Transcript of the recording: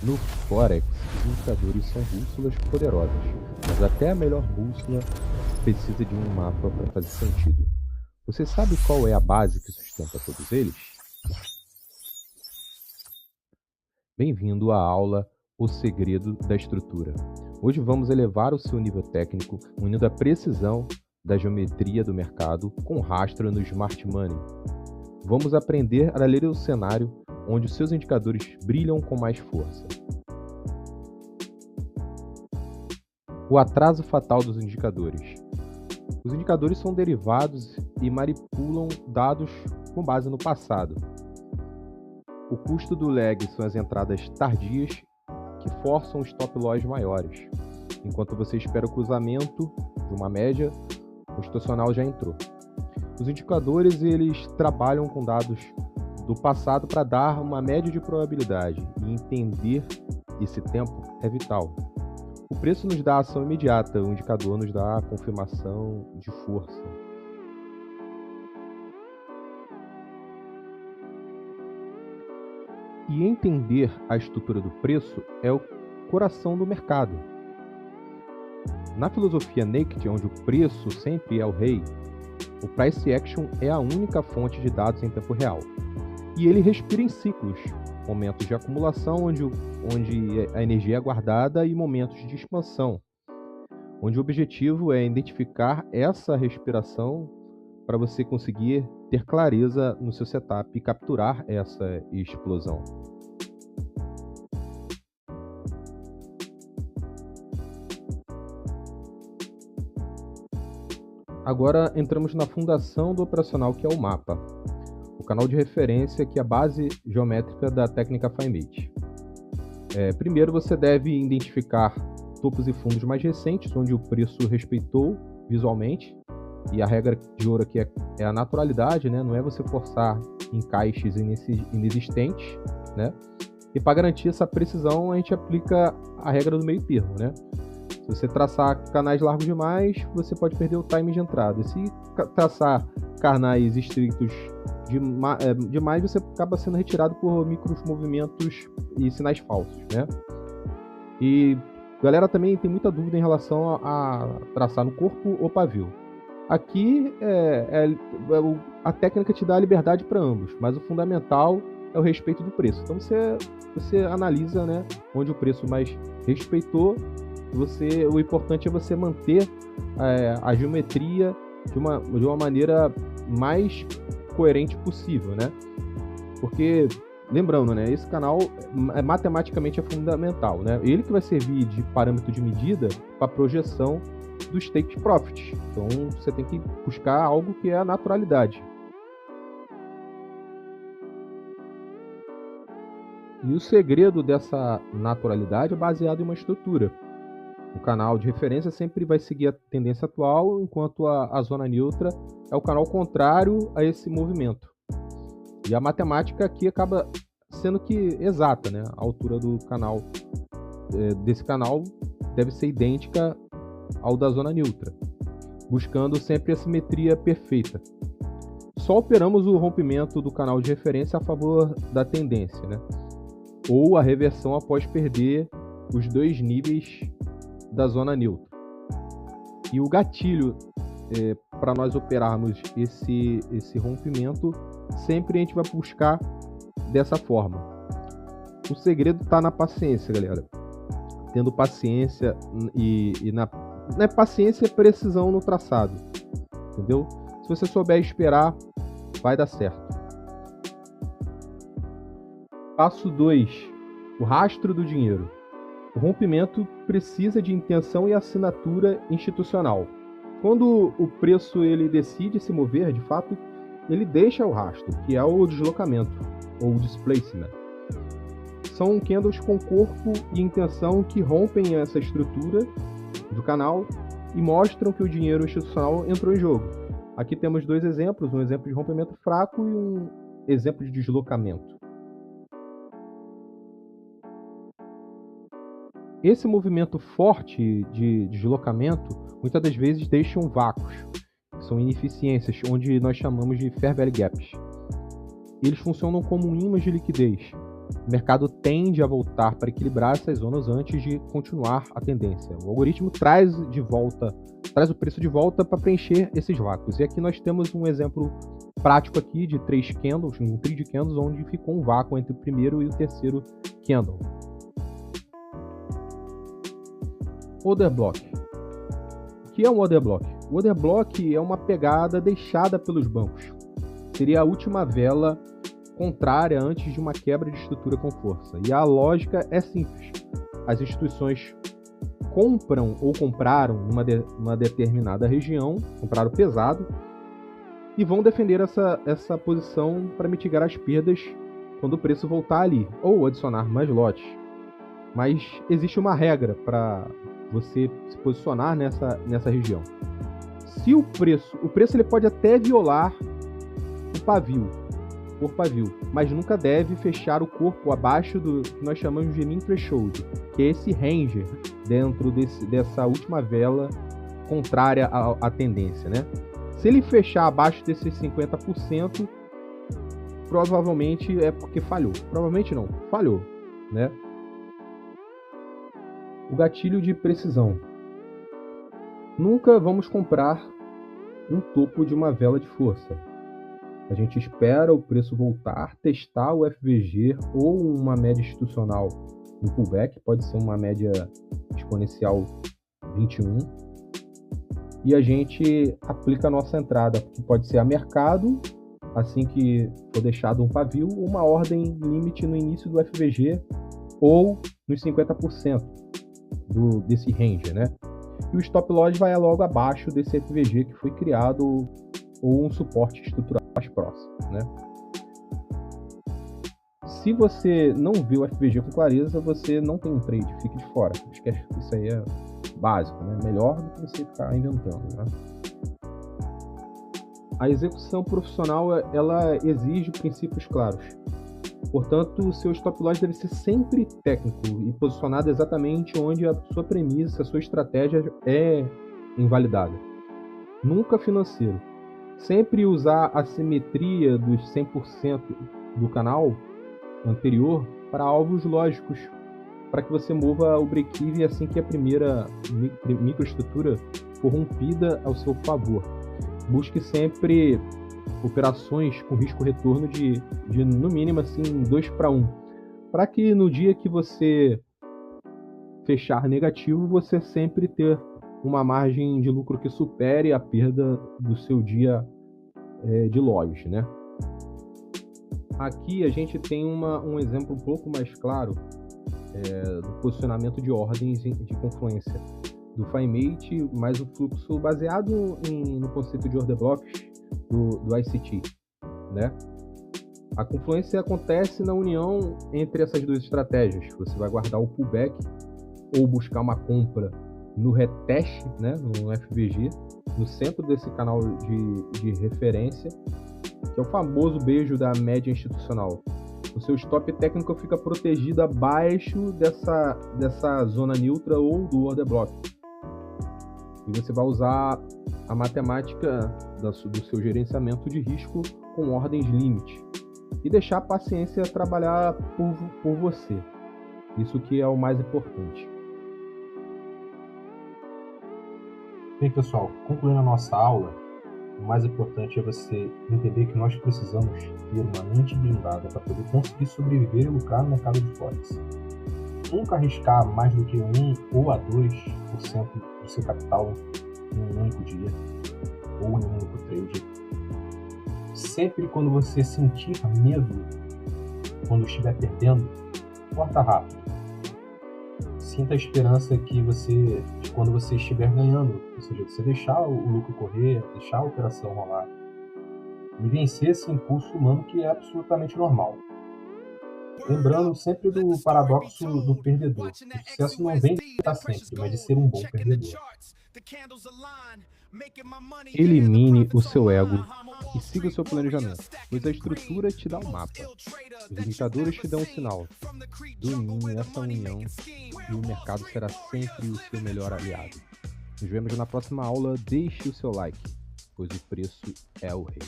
No Forex, os indicadores são bússolas poderosas, mas até a melhor bússola precisa de um mapa para fazer sentido. Você sabe qual é a base que sustenta todos eles? Bem-vindo à aula O Segredo da Estrutura. Hoje vamos elevar o seu nível técnico unindo a precisão da geometria do mercado com rastro no Smart Money. Vamos aprender a ler o cenário onde os seus indicadores brilham com mais força. O atraso fatal dos indicadores. Os indicadores são derivados e manipulam dados com base no passado. O custo do lag são as entradas tardias que forçam os stop loss maiores. Enquanto você espera o cruzamento de uma média, o estacional já entrou. Os indicadores eles trabalham com dados do passado para dar uma média de probabilidade e entender esse tempo é vital. O preço nos dá a ação imediata, o indicador nos dá a confirmação de força. E entender a estrutura do preço é o coração do mercado. Na filosofia Naked, onde o preço sempre é o rei, o Price Action é a única fonte de dados em tempo real. E ele respira em ciclos, momentos de acumulação onde a energia é guardada e momentos de expansão, onde o objetivo é identificar essa respiração para você conseguir ter clareza no seu setup e capturar essa explosão. Agora entramos na fundação do operacional, que é o mapa, o canal de referência que é a base geométrica da técnica FiMate. Primeiro você deve identificar topos e fundos mais recentes, onde o preço respeitou visualmente, e a regra de ouro aqui é a naturalidade, né? Não é você forçar encaixes inexistentes, né? E para garantir essa precisão, a gente aplica a regra do meio termo, né? Se você traçar canais largos demais, você pode perder o time de entrada. E se traçar canais estritos demais, você acaba sendo retirado por micros movimentos e sinais falsos, né? E galera também tem muita dúvida em relação a traçar no corpo ou pavio. Aqui a técnica te dá a liberdade para ambos, mas o fundamental é o respeito do preço. Então você analisa, né, onde o preço mais respeitou. O importante é você manter a geometria de uma maneira mais coerente possível, né? Porque, lembrando, né, esse canal matematicamente é fundamental, né? Ele que vai servir de parâmetro de medida para projeção dos take profits. Então, você tem que buscar algo que é a naturalidade. E o segredo dessa naturalidade é baseado em uma estrutura. O canal de referência sempre vai seguir a tendência atual, enquanto a zona neutra é o canal contrário a esse movimento. E a matemática aqui acaba sendo que exata, né? A altura do canal desse canal deve ser idêntica ao da zona neutra, buscando sempre a simetria perfeita. Só operamos o rompimento do canal de referência a favor da tendência, né? Ou a reversão após perder os dois níveis da zona neutra. E o gatilho para nós operarmos esse rompimento, sempre a gente vai buscar dessa forma. O segredo está na paciência, galera. Tendo paciência não é paciência e precisão no traçado, entendeu? Se você souber esperar, vai dar certo. Passo 2. O rastro do dinheiro. O rompimento precisa de intenção e assinatura institucional. Quando o preço ele decide se mover, de fato, ele deixa o rastro, que é o deslocamento, ou displacement. São candles com corpo e intenção que rompem essa estrutura do canal e mostram que o dinheiro institucional entrou em jogo. Aqui temos dois exemplos, um exemplo de rompimento fraco e um exemplo de deslocamento. Esse movimento forte de deslocamento muitas das vezes deixam vácuos, que são ineficiências, onde nós chamamos de fair value gaps. Eles funcionam como ímãs de liquidez, o mercado tende a voltar para equilibrar essas zonas antes de continuar a tendência. O algoritmo traz o preço de volta para preencher esses vácuos. E aqui nós temos um exemplo prático aqui de 3 candles, um trio de candles, onde ficou um vácuo entre o primeiro e o terceiro candle. Order block. O que é um order block? O order block é uma pegada deixada pelos bancos. Seria a última vela contrária antes de uma quebra de estrutura com força. E a lógica é simples. As instituições compram ou compraram uma determinada região, compraram pesado, e vão defender essa posição para mitigar as perdas quando o preço voltar ali, ou adicionar mais lotes. Mas existe uma regra para você se posicionar nessa região. Se o preço ele pode até violar o pavio, mas nunca deve fechar o corpo abaixo do que nós chamamos de mean threshold, que é esse range dentro dessa última vela contrária à tendência, né? Se ele fechar abaixo desses 50%, provavelmente é porque falhou. Provavelmente não, falhou, né? O gatilho de precisão. Nunca vamos comprar um topo de uma vela de força. A gente espera o preço voltar, testar o FVG ou uma média institucional em pullback, pode ser uma média exponencial 21, e a gente aplica a nossa entrada, que pode ser a mercado, assim que for deixado um pavio, ou uma ordem limite no início do FVG ou nos 50% desse range, né? E o stop loss vai logo abaixo desse FVG que foi criado, ou um suporte estrutural mais próximo, né? Se você não vê o FVG com clareza, você não tem um trade, fique de fora. Acho que isso aí é básico, né? Melhor do que você ficar inventando, né? A execução profissional, ela exige princípios claros. Portanto, o seu stop loss deve ser sempre técnico e posicionado exatamente onde a sua premissa, a sua estratégia é invalidada. Nunca financeiro. Sempre usar a simetria dos 100% do canal anterior para alvos lógicos, para que você mova o break-even assim que a primeira microestrutura for rompida ao seu favor. Busque sempre operações com risco-retorno de no mínimo assim 2-1, para que no dia que você fechar negativo, você sempre ter uma margem de lucro que supere a perda do seu dia de loja, né? Aqui a gente tem um exemplo um pouco mais claro do posicionamento de ordens de confluência do FiMate, mais o fluxo baseado no conceito de order blocks do ICT, né? A confluência acontece na união entre essas duas estratégias. Você vai guardar o pullback ou buscar uma compra no reteste, né, no FVG, no centro desse canal de referência, que é o famoso beijo da média institucional. O seu stop técnico fica protegido abaixo dessa zona neutra ou do order block. E você vai usar a matemática do seu gerenciamento de risco com ordens limite e deixar a paciência trabalhar por você. Isso que é o mais importante. Bem, pessoal, concluindo a nossa aula, o mais importante é você entender que nós precisamos ter uma mente blindada para poder conseguir sobreviver e lucrar no mercado de forex. Nunca arriscar mais do que 1 ou a 2% do seu capital em um único dia ou em um único trade. Sempre quando você sentir medo, quando estiver perdendo, corta rápido. Sinta a esperança que quando você estiver ganhando, ou seja, você deixar o lucro correr, deixar a operação rolar e vencer esse impulso humano que é absolutamente normal. Lembrando sempre do paradoxo do perdedor. O sucesso não vem de estar sempre, mas de ser um bom perdedor. Elimine o seu ego e siga o seu planejamento, pois a estrutura te dá um mapa. Os indicadores te dão um sinal. Domine essa união e o mercado será sempre o seu melhor aliado. Nos vemos na próxima aula. Deixe o seu like, pois o preço é o rei.